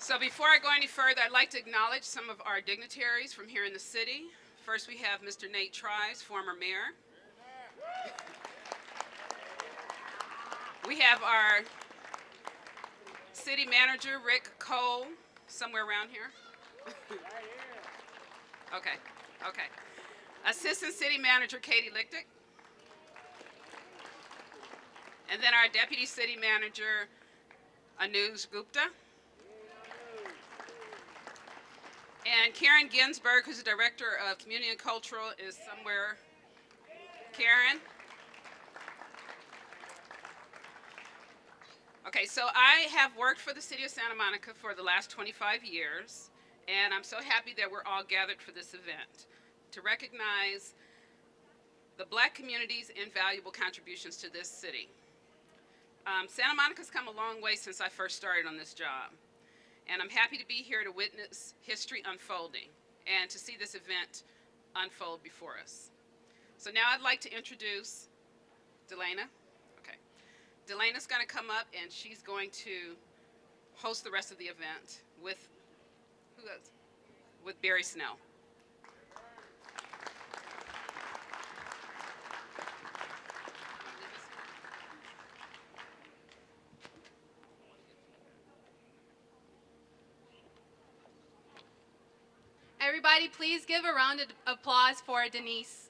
So before I go any further, I'd like to acknowledge some of our dignitaries from here in the city. First, we have Mr. Nate Trice, former mayor. We have our city manager, Rick Cole, somewhere around here. Okay. Assistant city manager, Katie Lichtick. And then our deputy city manager, Anuj Gupta. And Karen Ginsberg, who's the director of Community and Cultural, is somewhere. Karen. Okay, so I have worked for the city of Santa Monica for the last 25 years, and I'm so happy that we're all gathered for this event to recognize the Black community's invaluable contributions to this city. Santa Monica's come a long way since I first started on this job, and I'm happy to be here to witness history unfolding and to see this event unfold before us. So now I'd like to introduce Delana. Okay, Delana's going to come up and she's going to host the rest of the event with who else? With Barry Snell. Everybody, please give a round of applause for Denise.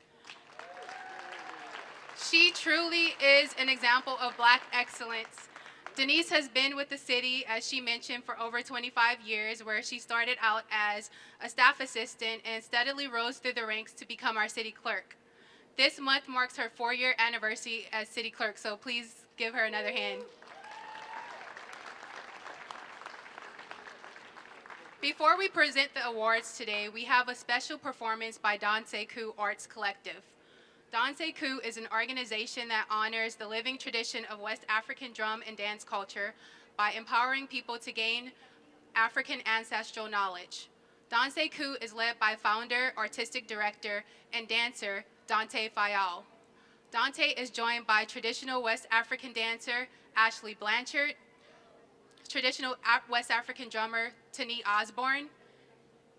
She truly is an example of Black excellence. Denise has been with the city, as she mentioned, for over 25 years, where she started out as a staff assistant and steadily rose through the ranks to become our city clerk. This month marks her 4-year anniversary as city clerk, so please give her another hand. Before we present the awards today, we have a special performance by Don Sekou Arts Collective. Don Sekou is an organization that honors the living tradition of West African drum and dance culture by empowering people to gain African ancestral knowledge. Don Sekou is led by founder, artistic director, and dancer Dante Fayal. Dante is joined by traditional West African dancer Ashley Blanchard, traditional West African drummer Tani Osborne,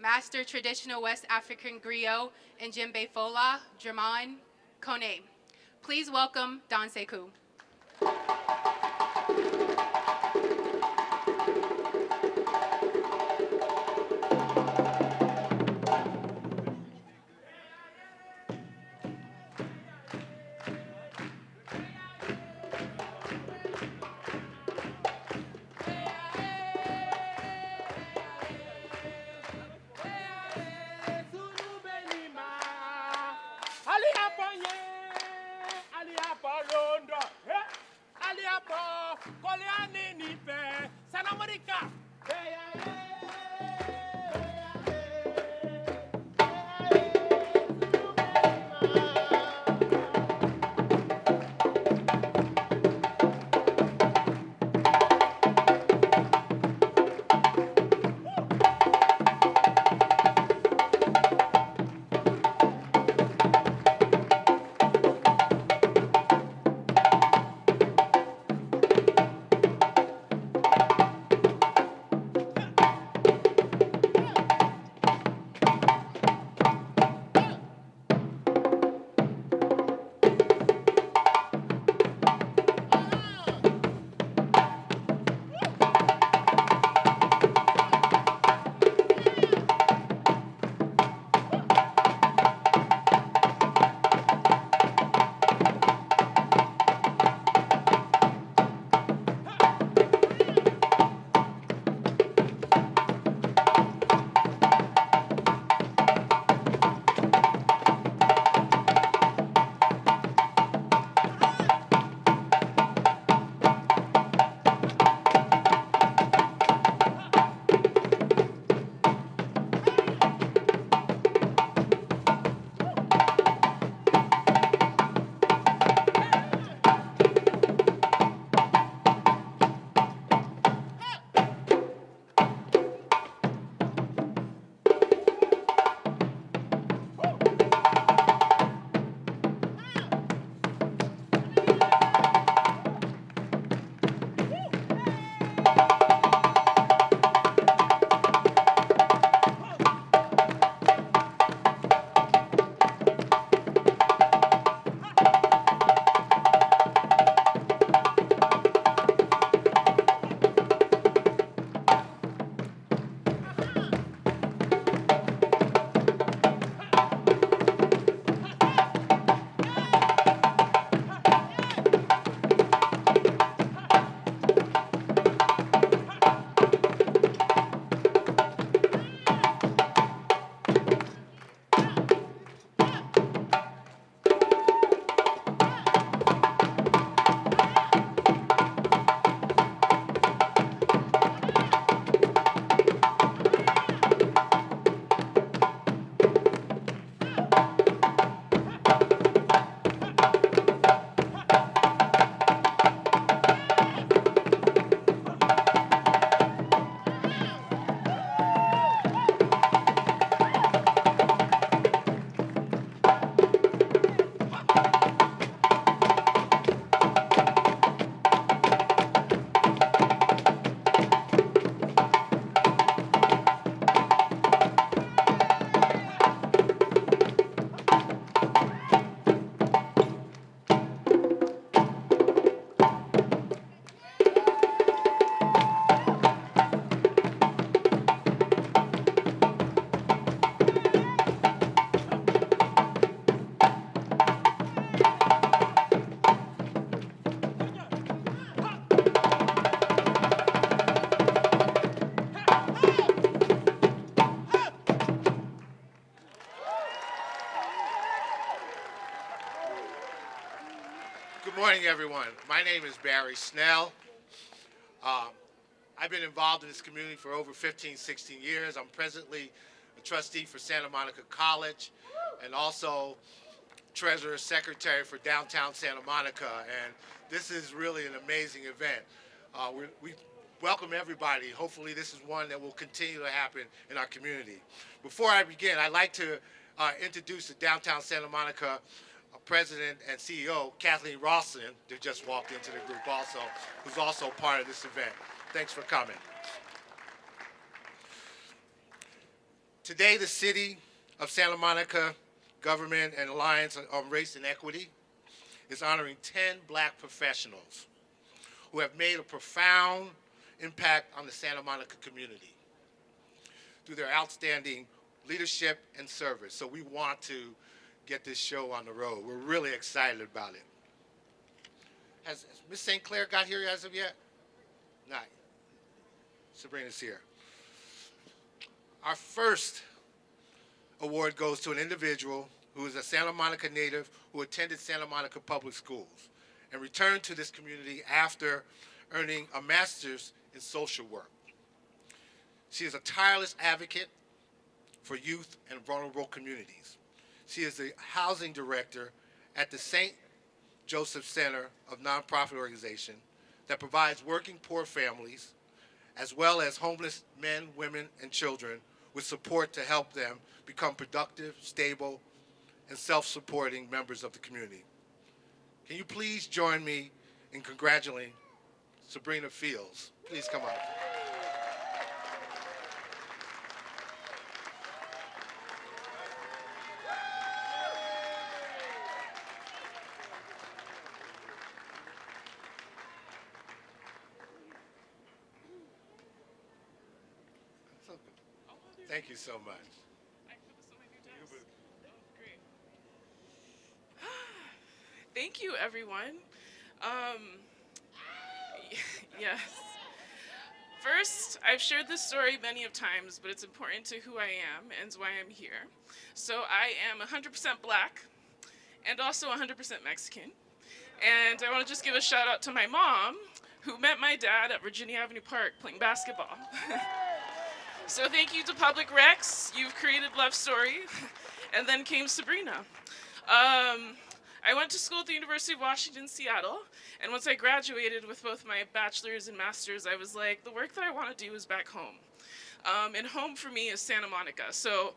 master traditional West African griot and djembe fola, Draman Kone. Please welcome Don Sekou. morning, everyone. My name is Barry Snell. I've been involved in this community for over 15, 16 years. I'm presently a trustee for Santa Monica College and also treasurer secretary for downtown Santa Monica. And this is really an amazing event. We welcome everybody. Hopefully this is one that will continue to happen in our community. Before I begin, I'd like to introduce the downtown Santa Monica president and CEO, Kathleen Ralston, who just walked into the group also, who's also part of this event. Thanks for coming. Today, the City of Santa Monica Government and Alliance on Race and Equity is honoring 10 Black professionals who have made a profound impact on the Santa Monica community through their outstanding leadership and service. So we want to get this show on the road. We're really excited about it. Has Miss St. Clair got here as of yet? Not. Sabrina's here. Our first award goes to an individual who is a Santa Monica native who attended Santa Monica Public Schools and returned to this community after earning a master's in social work. She is a tireless advocate for youth and vulnerable communities. She is the housing director at the St. Joseph Center, a nonprofit organization that provides working poor families, as well as homeless men, women, and children with support to help them become productive, stable, and self-supporting members of the community. Can you please join me in congratulating Sabrina Fields? Please come up. Thank you so much. Thank you, everyone. Yes. First, I've shared this story many of times, but it's important to who I am and why I'm here. So I am 100% Black and also 100% Mexican. And I want to just give a shout out to my mom, who met my dad at Virginia Avenue Park playing basketball. So thank you to Public Recs. You've created Love Story. And then came Sabrina. I went to school at the University of Washington, Seattle. And once I graduated with both my bachelor's and master's, I was like, the work that I want to do is back home. And home for me is Santa Monica. So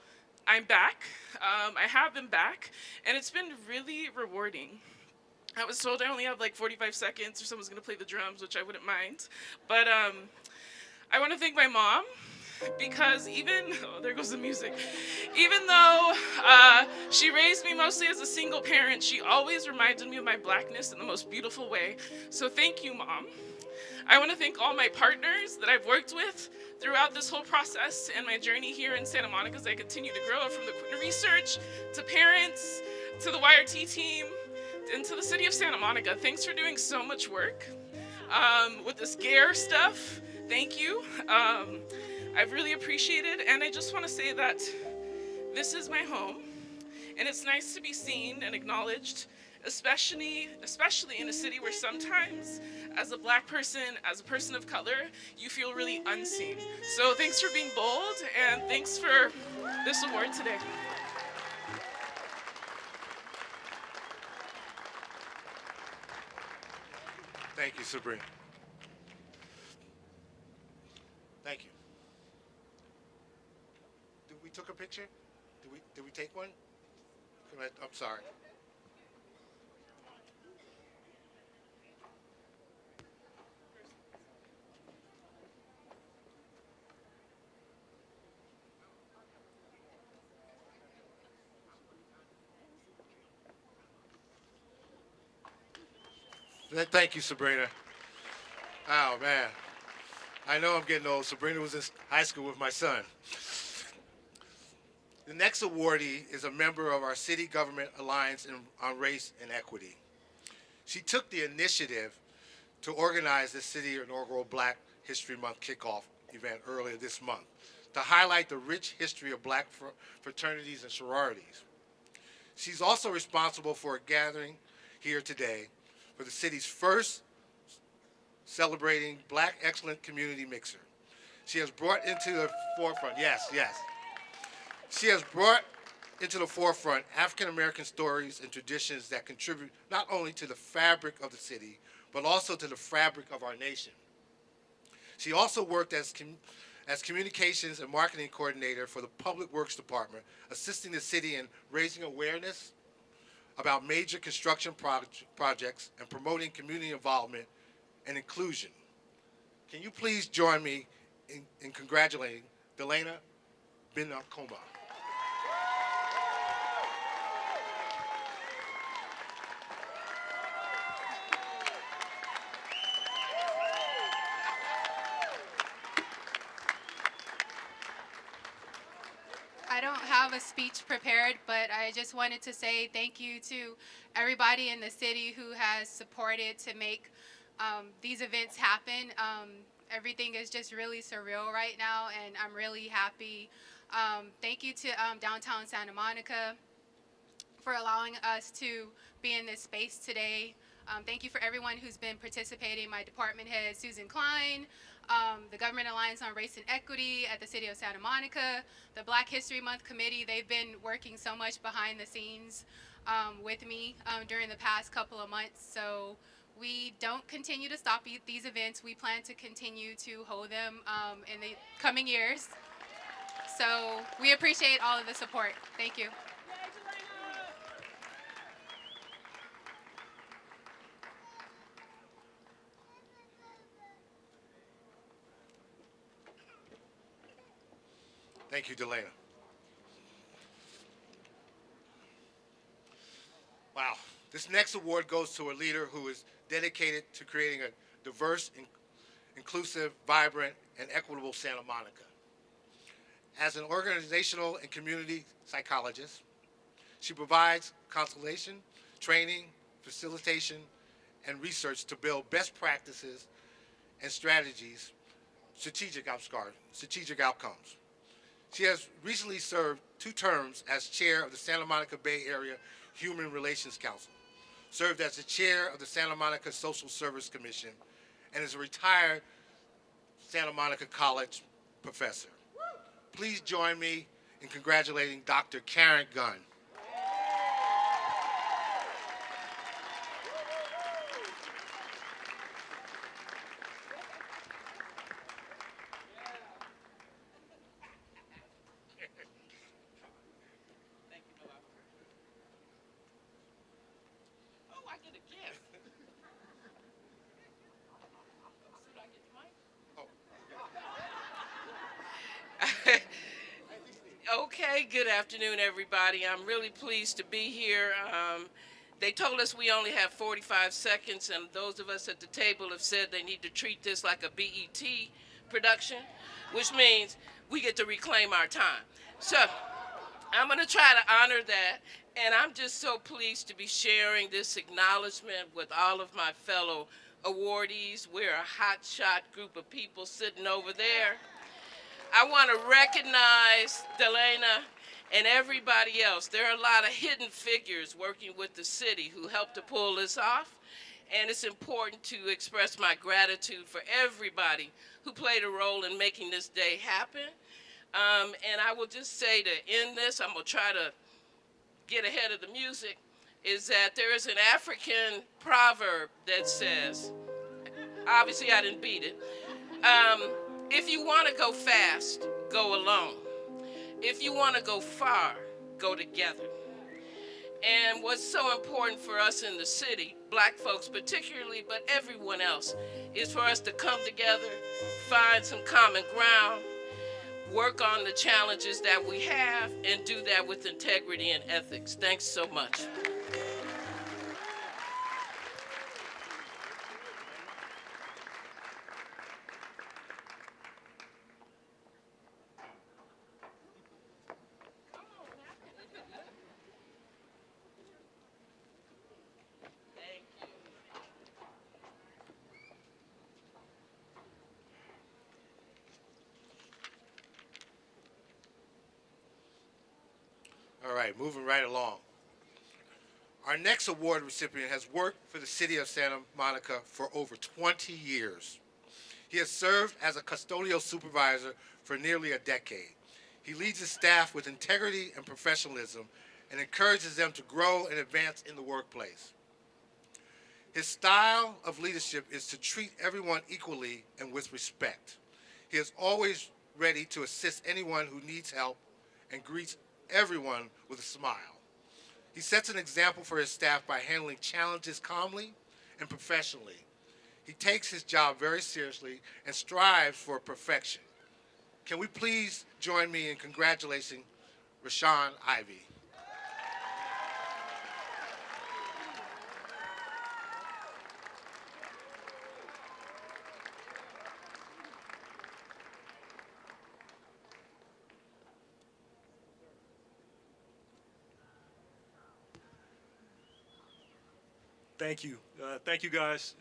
I'm back. I have been back. And it's been really rewarding. I was told I only have like 45 seconds or someone's going to play the drums, which I wouldn't mind. But I want to thank my mom. Because there goes the music. Even though she raised me mostly as a single parent, she always reminded me of my Blackness in the most beautiful way. So thank you, Mom. I want to thank all my partners that I've worked with throughout this whole process and my journey here in Santa Monica as I continue to grow, from the research to parents to the YRT team and to the City of Santa Monica. Thanks for doing so much work with this GARE stuff. Thank you. I've really appreciated, and I just want to say that this is my home, and it's nice to be seen and acknowledged, especially in a city where sometimes, as a Black person, as a person of color, you feel really unseen. So thanks for being bold, and thanks for this award today. Thank you, Sabrina. Thank you. We took a picture? Did we take one? I'm sorry. Thank you, Sabrina. Oh, man. I know I'm getting old. Sabrina was in high school with my son. The next awardee is a member of our City Government Alliance on Race and Equity. She took the initiative to organize the city inaugural Black History Month kickoff event earlier this month to highlight the rich history of Black fraternities and sororities. She's also responsible for a gathering here today for the city's first celebrating Black Excellent Community Mixer. She has brought into the forefront, yes, yes. She has brought into the forefront African American stories and traditions that contribute not only to the fabric of the city, but also to the fabric of our nation. She also worked as communications and marketing coordinator for the Public Works Department, assisting the city in raising awareness about major construction projects and promoting community involvement and inclusion. Can you please join me in congratulating Delana Gbenekama? I don't have a speech prepared, but I just wanted to say thank you to everybody in the city who has supported to make these events happen. Everything is just really surreal right now, and I'm really happy. Thank you to downtown Santa Monica for allowing us to be in this space today. Thank you for everyone who's been participating, my department head, Susan Klein, the Government Alliance on Race and Equity at the City of Santa Monica, the Black History Month Committee. They've been working so much behind the scenes with me during the past couple of months. So we don't continue to stop these events. We plan to continue to hold them in the coming years. So we appreciate all of the support. Thank you. Thank you, Delana. Wow. This next award goes to a leader who is dedicated to creating a diverse, inclusive, vibrant, and equitable Santa Monica. As an organizational and community psychologist, she provides consultation, training, facilitation, and research to build best practices and strategies, strategic outcomes. She has recently served 2 terms as chair of the Santa Monica Bay Area Human Relations Council, served as the chair of the Santa Monica Social Service Commission, and is a retired Santa Monica College professor. Please join me in congratulating Dr. Karen Gunn. Okay, good afternoon, everybody. I'm really pleased to be here. They told us we only have 45 seconds, and those of us at the table have said they need to treat this like a BET production, which means we get to reclaim our time. So I'm going to try to honor that, and I'm just so pleased to be sharing this acknowledgement with all of my fellow awardees. We're a hotshot group of people sitting over there. I want to recognize Delana and everybody else. There are a lot of hidden figures working with the city who helped to pull this off, and it's important to express my gratitude for everybody who played a role in making this day happen. And I will just say, to end this, I'm going to try to get ahead of the music, is that there is an African proverb that says, obviously I didn't beat it, if you want to go fast, go alone. If you want to go far, go together. And what's so important for us in the city, Black folks particularly, but everyone else, is for us to come together, find some common ground, work on the challenges that we have, and do that with integrity and ethics. Thanks so much. All right, moving right along. Our next award recipient has worked for the city of Santa Monica for over 20 years. He has served as a custodial supervisor for nearly a decade. He leads his staff with integrity and professionalism and encourages them to grow and advance in the workplace. His style of leadership is to treat everyone equally and with respect. He is always ready to assist anyone who needs help and greets everyone with a smile. He sets an example for his staff by handling challenges calmly and professionally. He takes his job very seriously and strives for perfection. Can we please join me in congratulating Rashon Ivy? Thank you. Thank you, guys.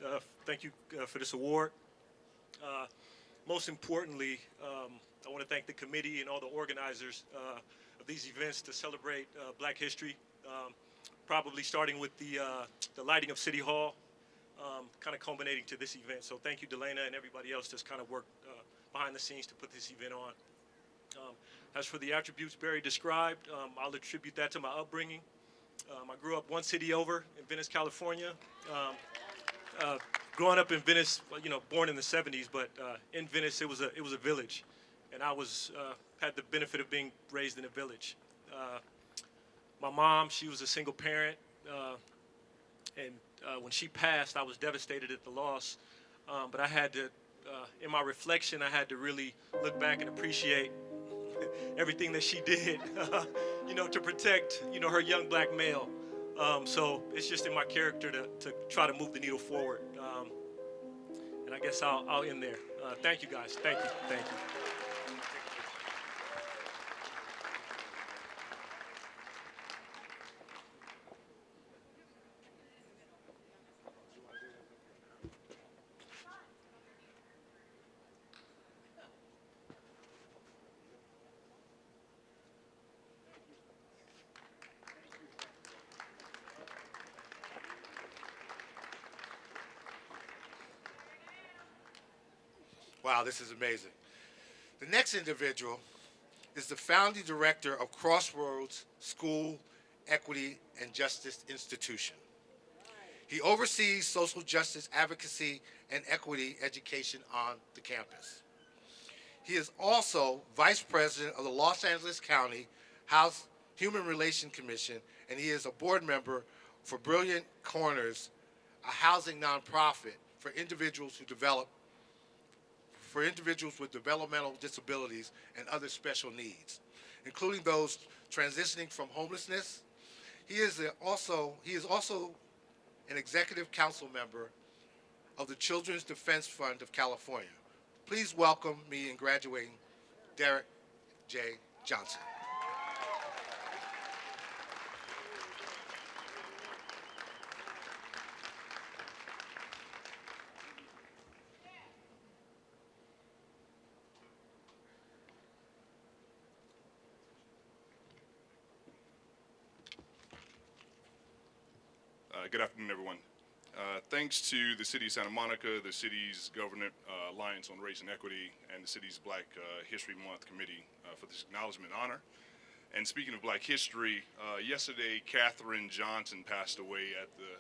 Thank you for this award. Most importantly, I want to thank the committee and all the organizers of these events to celebrate Black history, probably starting with the lighting of City Hall, kind of culminating to this event. So thank you, Delana, and everybody else that's kind of worked behind the scenes to put this event on. As for the attributes Barry described, I'll attribute that to my upbringing. I grew up one city over in Venice, California. Growing up in Venice, born in the '70s, but in Venice it was a village, and I had the benefit of being raised in a village. My mom, she was a single parent, and when she passed, I was devastated at the loss. But I had to, in my reflection, I had to really look back and appreciate everything that she did, to protect, her young Black male. So it's just in my character to try to move the needle forward. And I guess I'll end there. Thank you, guys. Thank you. Thank you. Wow, this is amazing. The next individual is the founding director of Crossroads School, Equity, and Justice Institution. He oversees social justice advocacy and equity education on the campus. He is also vice president of the Los Angeles County House Human Relations Commission, and he is a board member for Brilliant Corners, a housing nonprofit for individuals with developmental disabilities and other special needs, including those transitioning from homelessness. He is also an executive council member of the Children's Defense Fund of California. Please welcome me in graduating Derek J. Johnson. Good afternoon, everyone. Thanks to the City of Santa Monica, the city's Government Alliance on Race and Equity, and the city's Black History Month Committee for this acknowledgement and honor. And speaking of Black history, yesterday Katherine Johnson passed away at the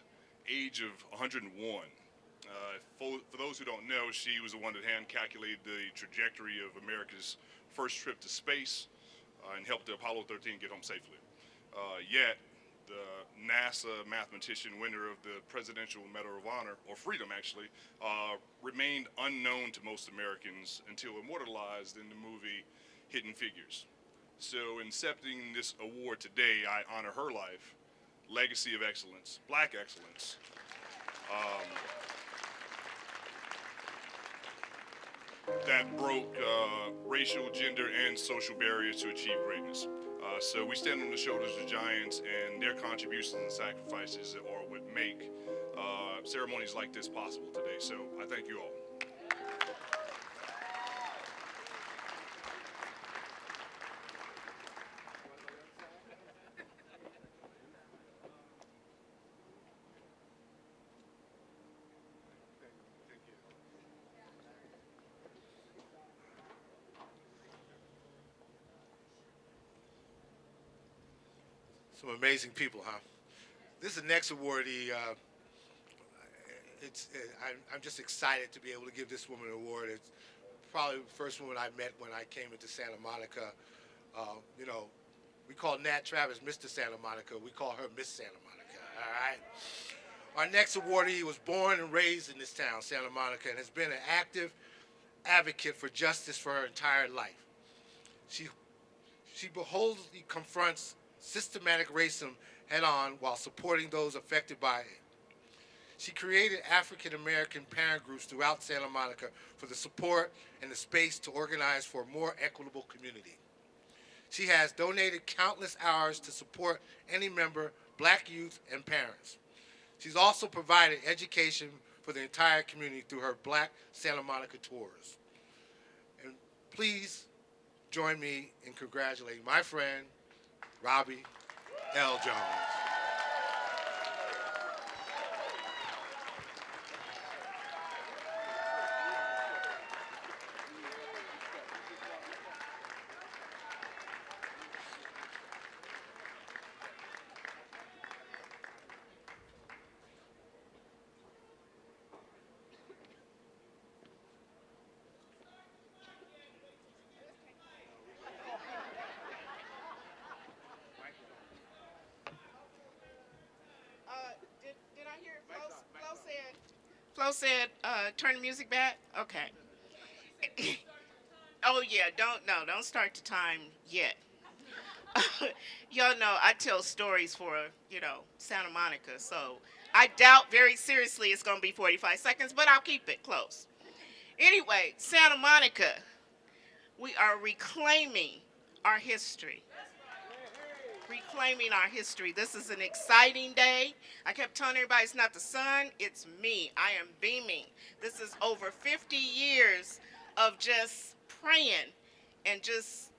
age of 101. For those who don't know, she was the one that hand-calculated the trajectory of America's first trip to space and helped the Apollo 13 get home safely. Yet, the NASA mathematician, winner of the Presidential Medal of Honor, or Freedom actually, remained unknown to most Americans until immortalized in the movie Hidden Figures. So in accepting this award today, I honor her life, legacy of excellence, Black excellence. That broke racial, gender, and social barriers to achieve greatness. So we stand on the shoulders of giants, and their contributions and sacrifices are what make ceremonies like this possible today. So I thank you all. Some amazing people, huh? This is the next awardee. I'm just excited to be able to give this woman an award. It's probably the first woman I met when I came into Santa Monica. You know, we call Nat Travis Mr. Santa Monica. We call her Miss Santa Monica, all right? Our next awardee was born and raised in this town, Santa Monica, and has been an active advocate for justice for her entire life. She boldly confronts systematic racism head-on while supporting those affected by it. She created African-American parent groups throughout Santa Monica for the support and the space to organize for a more equitable community. She has donated countless hours to support any member, black youth, and parents. She's also provided education for the entire community through her Black Santa Monica tours. And please join me in congratulating my friend, Robbie L. Jones. Did I hear Flo said, turn the music back? Okay. Oh yeah, don't start the time yet. Y'all know I tell stories for, Santa Monica, so I doubt very seriously it's gonna be 45 seconds, but I'll keep it close. Anyway, Santa Monica, we are reclaiming our history. Reclaiming our history. This is an exciting day. I kept telling everybody it's not the sun, it's me. I am beaming. This is over 50 years of just praying and just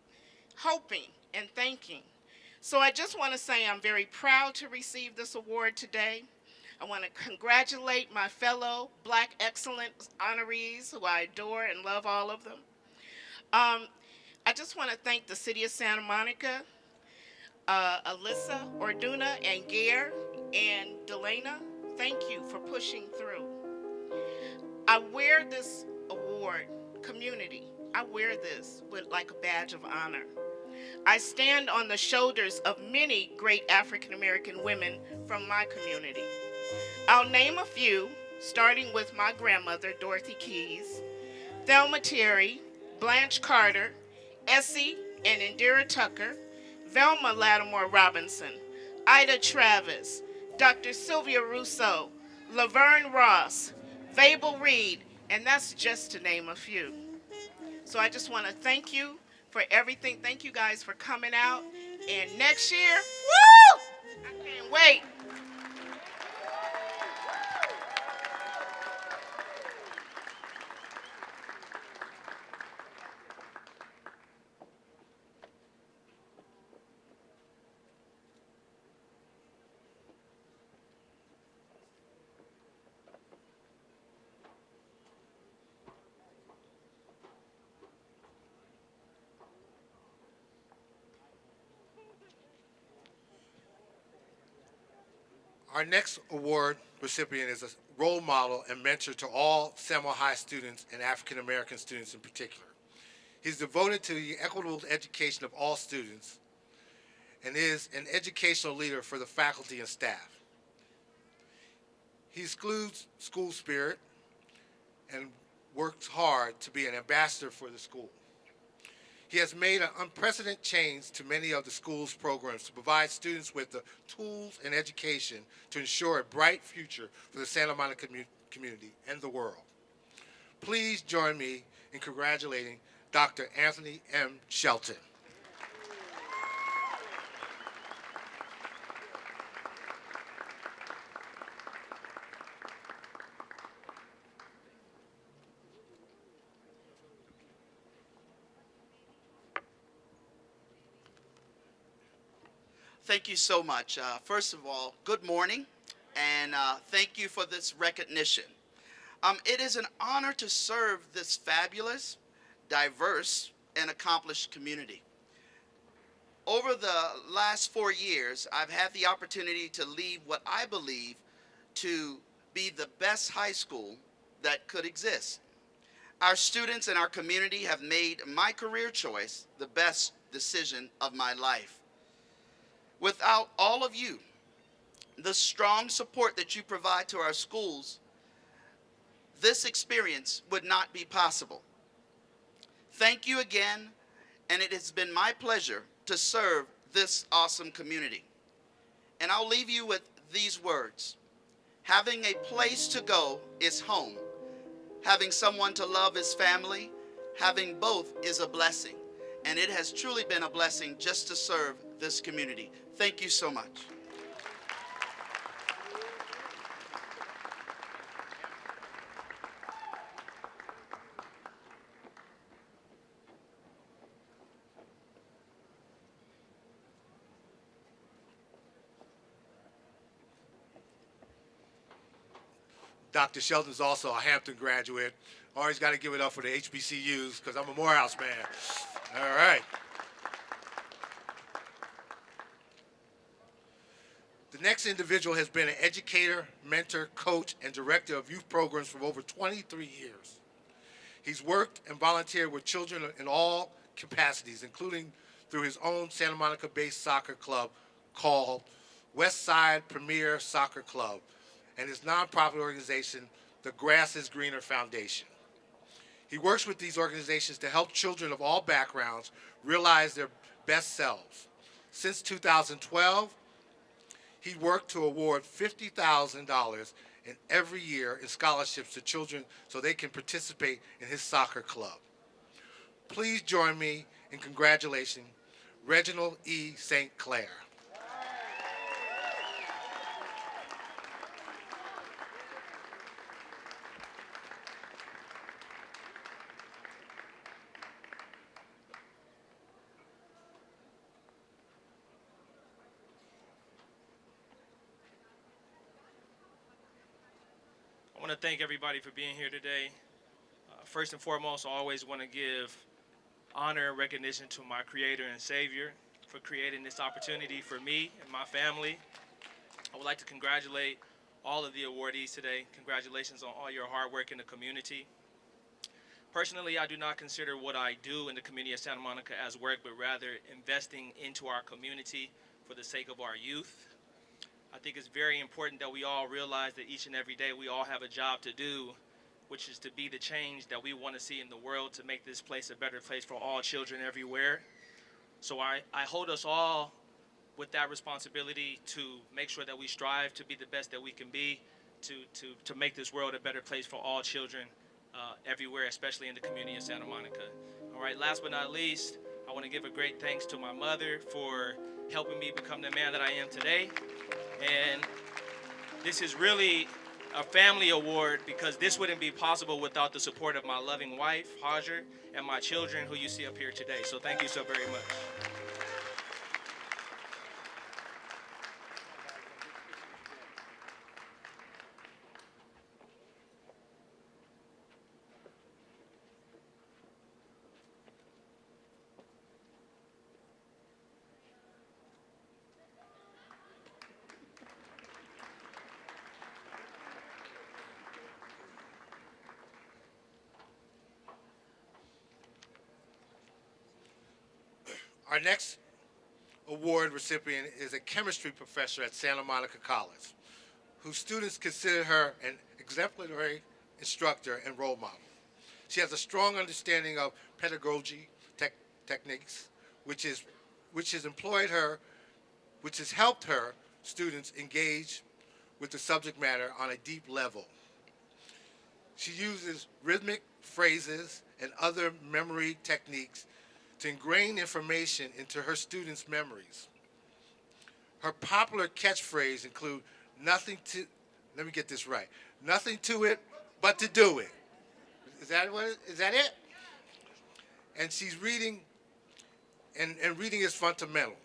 hoping and thinking. So I just want to say I'm very proud to receive this award today. I want to congratulate my fellow Black Excellence honorees who I adore and love all of them. I just want to thank the City of Santa Monica, Alyssa, Orduna, and Gair, and Delana. Thank you for pushing through. I wear this award, community. I wear this with like a badge of honor. I stand on the shoulders of many great African American women from my community. I'll name a few, starting with my grandmother, Dorothy Keys, Thelma Terry, Blanche Carter, Essie and Indira Tucker, Velma Lattimore Robinson, Ida Travis, Dr. Sylvia Rousseau, Laverne Ross, Vabel Reed, and that's just to name a few. So I just want to thank you for everything. Thank you guys for coming out. And next year, woo! I can't wait. Our next award recipient is a role model and mentor to all Samuel High students and African American students in particular. He's devoted to the equitable education of all students and is an educational leader for the faculty and staff. He excludes school spirit and works hard to be an ambassador for the school. He has made an unprecedented change to many of the school's programs to provide students with the tools and education to ensure a bright future for the Santa Monica community and the world. Please join me in congratulating Dr. Anthony M. Shelton. Thank you so much. First of all, good morning, and thank you for this recognition. It is an honor to serve this fabulous, diverse, and accomplished community. Over the last 4 years, I've had the opportunity to lead what I believe to be the best high school that could exist. Our students and our community have made my career choice the best decision of my life. Without all of you, the strong support that you provide to our schools, this experience would not be possible. Thank you again, and it has been my pleasure to serve this awesome community. And I'll leave you with these words. Having a place to go is home. Having someone to love is family. Having both is a blessing. And it has truly been a blessing just to serve this community. Thank you so much. Dr. Shelton is also a Hampton graduate. Always got to give it up for the HBCUs because I'm a Morehouse man. All right. The next individual has been an educator, mentor, coach, and director of youth programs for over 23 years. He's worked and volunteered with children in all capacities, including through his own Santa Monica-based soccer club called West Side Premier Soccer Club, and his nonprofit organization, the Grass is Greener Foundation. He works with these organizations to help children of all backgrounds realize their best selves. Since 2012, he worked to award $50,000 in every year in scholarships to children so they can participate in his soccer club. Please join me in congratulating Reginald St. Clair. I want to thank everybody for being here today. First and foremost, I always want to give honor and recognition to my Creator and Savior for creating this opportunity for me and my family. I would like to congratulate all of the awardees today. Congratulations on all your hard work in the community. Personally, I do not consider what I do in the community of Santa Monica as work, but rather investing into our community for the sake of our youth. I think it's very important that we all realize that each and every day we all have a job to do, which is to be the change that we want to see in the world to make this place a better place for all children everywhere. So I hold us all with that responsibility to make sure that we strive to be the best that we can be, to make this world a better place for all children everywhere, especially in the community of Santa Monica. All right, last but not least, I want to give a great thanks to my mother for helping me become the man that I am today. And this is really a family award because this wouldn't be possible without the support of my loving wife, Hajar, and my children who you see up here today. So thank you so very much. Our next award recipient is a chemistry professor at Santa Monica College, whose students consider her an exemplary instructor and role model. She has a strong understanding of pedagogy techniques, which has helped her students engage with the subject matter on a deep level. She uses rhythmic phrases and other memory techniques to ingrain information into her students' memories. Her popular catchphrase include nothing to it but to do it. Is that it? And she's reading, and reading is fundamental.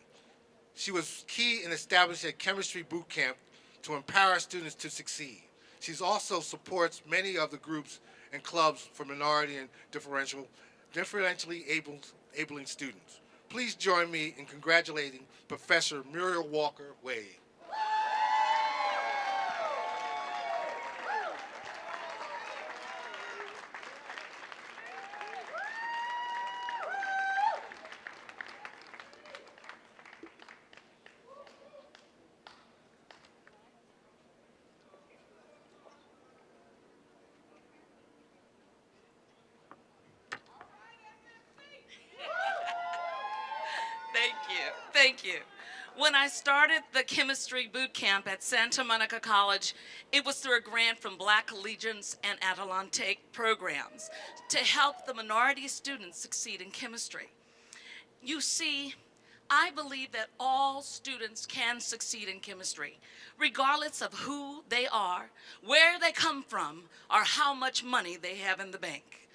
She was key in establishing a chemistry boot camp to empower students to succeed. She also supports many of the groups and clubs for minority and differentially abled students. Please join me in congratulating Professor Muriel Walker Wade. Thank you. Thank you. When I started the chemistry boot camp at Santa Monica College, it was through a grant from Black Allegiance and Adelante programs to help the minority students succeed in chemistry. You see, I believe that all students can succeed in chemistry, regardless of who they are, where they come from, or how much money they have in the bank.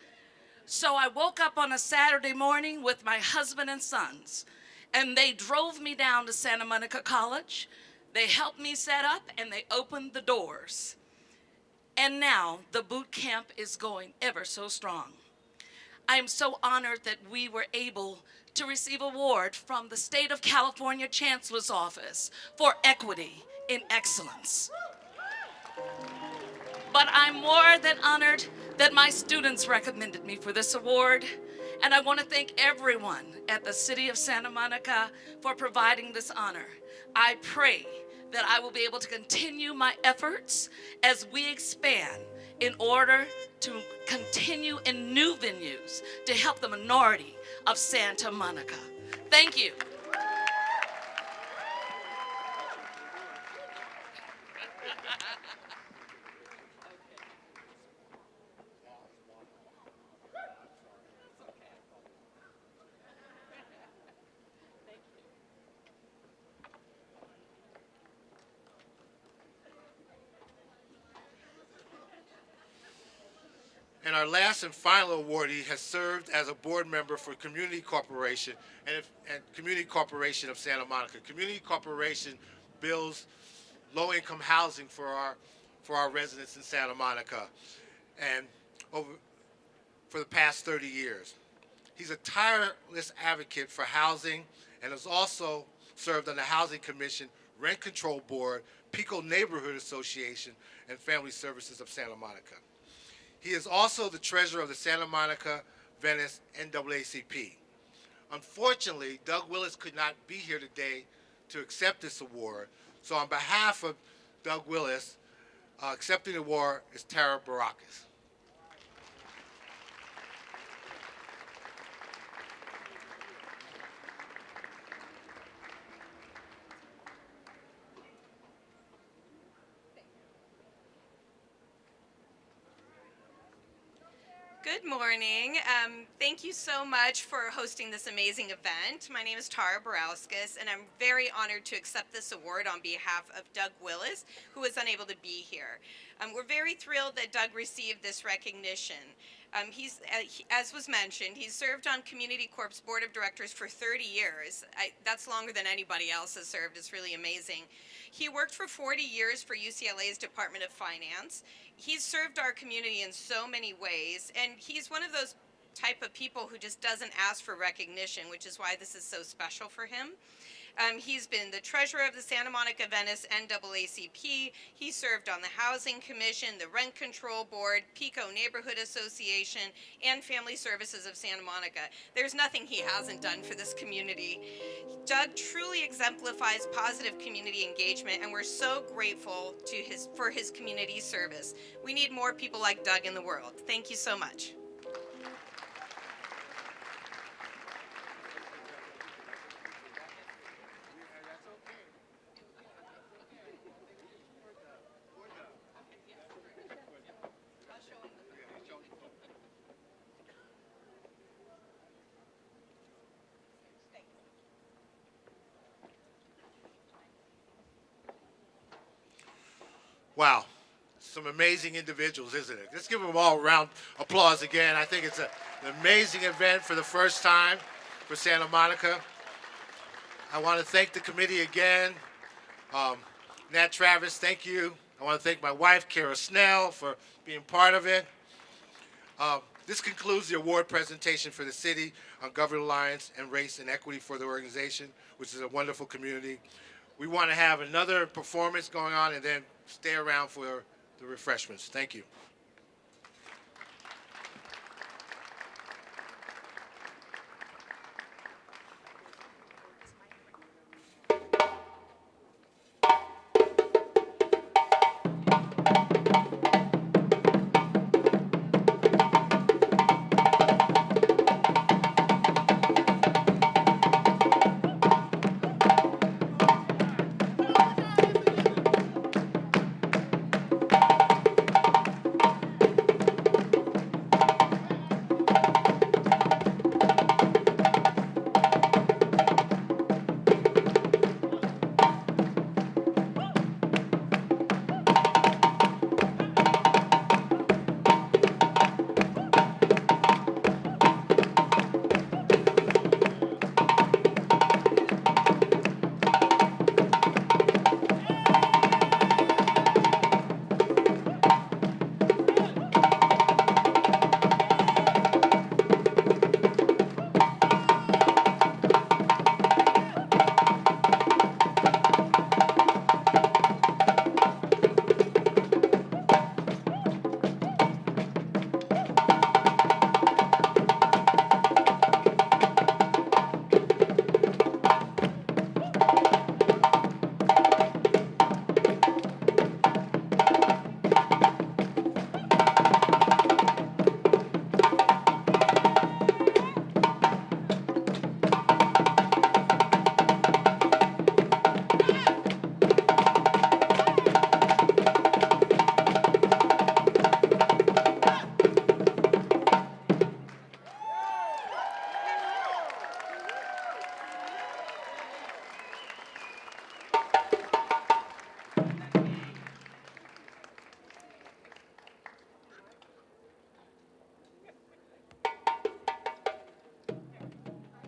So I woke up on a Saturday morning with my husband and sons, and they drove me down to Santa Monica College. They helped me set up, and they opened the doors. And now the boot camp is going ever so strong. I am so honored that we were able to receive an award from the State of California Chancellor's Office for equity in excellence. But I'm more than honored that my students recommended me for this award, and I want to thank everyone at the City of Santa Monica for providing this honor. I pray that I will be able to continue my efforts as we expand in order to continue in new venues to help the minority of Santa Monica. Thank you. And our last and final awardee has served as a board member for Community Corporation and Community Corporation of Santa Monica. Community Corporation builds low-income housing for our residents in Santa Monica, and for the past 30 years. He's a tireless advocate for housing and has also served on the Housing Commission, Rent Control Board, Pico Neighborhood Association, and Family Services of Santa Monica. He is also the treasurer of the Santa Monica Venice NAACP. Unfortunately, Doug Willis could not be here today to accept this award. So on behalf of Doug Willis, accepting the award is Tara Barakis. Good morning. Thank you so much for hosting this amazing event. My name is Tara Borowskis, and I'm very honored to accept this award on behalf of Doug Willis, who was unable to be here. We're very thrilled that Doug received this recognition. As was mentioned, he's served on Community Corp's Board of Directors for 30 years. That's longer than anybody else has served. It's really amazing. He worked for 40 years for UCLA's Department of Finance. He's served our community in so many ways, and he's one of those type of people who just doesn't ask for recognition, which is why this is so special for him. He's been the treasurer of the Santa Monica Venice NAACP. He served on the Housing Commission, the Rent Control Board, Pico Neighborhood Association, and Family Services of Santa Monica. There's nothing he hasn't done for this community. Doug truly exemplifies positive community engagement, and we're so grateful for his community service. We need more people like Doug in the world. Thank you so much. Wow, some amazing individuals, isn't it? Let's give them all a round of applause again. I think it's an amazing event for the first time for Santa Monica. I want to thank the committee again. Nat Travis, thank you. I want to thank my wife, Kara Snell, for being part of it. This concludes the award presentation for the City on Government Alliance and Race and Equity for the organization, which is a wonderful community. We want to have another performance going on and then stay around for the refreshments. Thank you.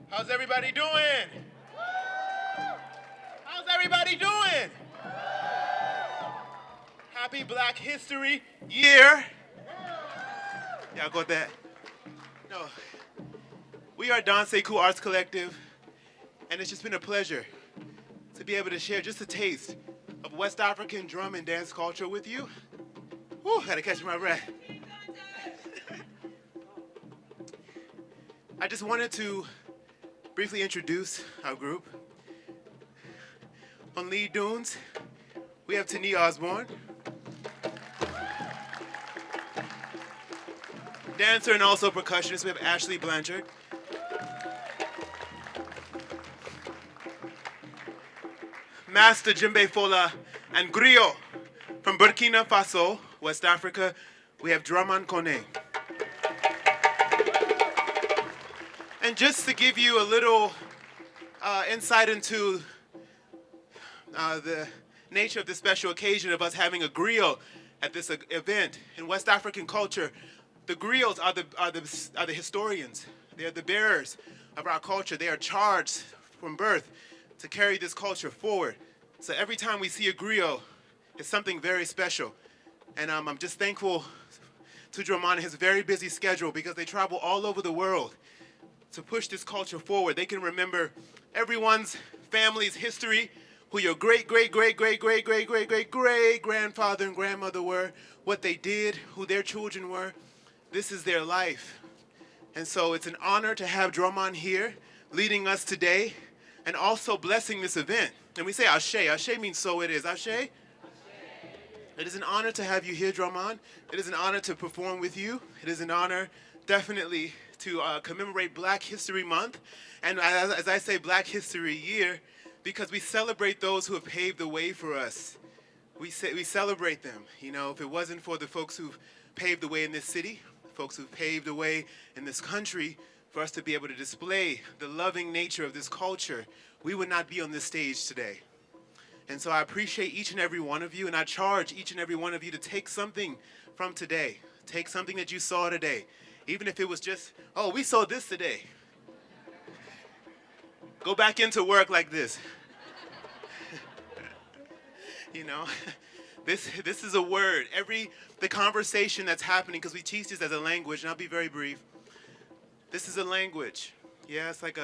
How's everybody doing? How's everybody doing? Happy Black History Year. Y'all got that? No. We are Don Sekou Arts Collective, and it's just been a pleasure to be able to share just a taste of West African drum and dance culture with you. Whew, had to catch my breath. I just wanted to briefly introduce our group. On lead dunes, we have Tani Osborne. Dancer and also percussionist, we have Ashley Blanchard. Master Djembe Fola and Griot. From Burkina Faso, West Africa, we have Draman Kone. And just to give you a little insight into the nature of this special occasion of us having a griot at this event, in West African culture, the griots are the historians. They are the bearers of our culture. They are charged from birth to carry this culture forward. So every time we see a griot, it's something very special. And I'm just thankful to Draman and his very busy schedule because they travel all over the world to push this culture forward. They can remember everyone's family's history, who your great-great-great-great-great-great-great-great-grandfather and grandmother were, what they did, who their children were. This is their life. And so it's an honor to have Draman here, leading us today, and also blessing this event. And we say Ashe. Ashe means so it is. Ashe? It is an honor to have you here, Draman. It is an honor to perform with you. It is an honor, definitely, to commemorate Black History Month. And as I say, Black History Year, because we celebrate those who have paved the way for us. We celebrate them. You know, if it wasn't for the folks who've paved the way in this city, folks who've paved the way in this country, for us to be able to display the loving nature of this culture, we would not be on this stage today. And so I appreciate each and every one of you, and I charge each and every one of you to take something from today. Take something that you saw today. Even if it was just, oh, we saw this today. Go back into work like this. You know, This is a word. The conversation that's happening, because we teach this as a language, and I'll be very brief. This is a language. Yeah, it's like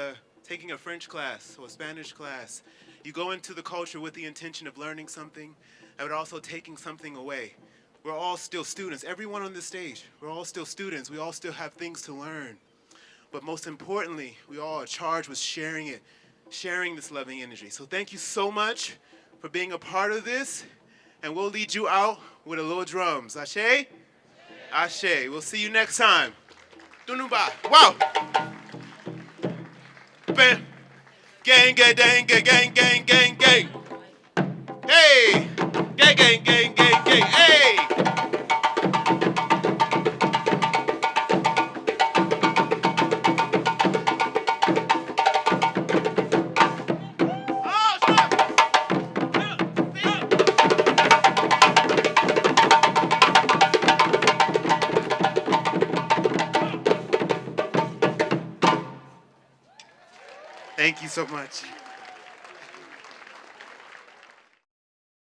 taking a French class or a Spanish class. You go into the culture with the intention of learning something, but also taking something away. We're all still students. Everyone on this stage, we're all still students. We all still have things to learn. But most importantly, we all are charged with sharing it, sharing this loving energy. So thank you so much for being a part of this. And we'll lead you out with a little drums. Ashe? Ashe. We'll see you next time. Dunumba. Wow. Bam. Gang, gang, gang, gang, gang, gang, gang, gang. Hey. Gang, gang, gang, gang, gang. Hey. Thank you so much.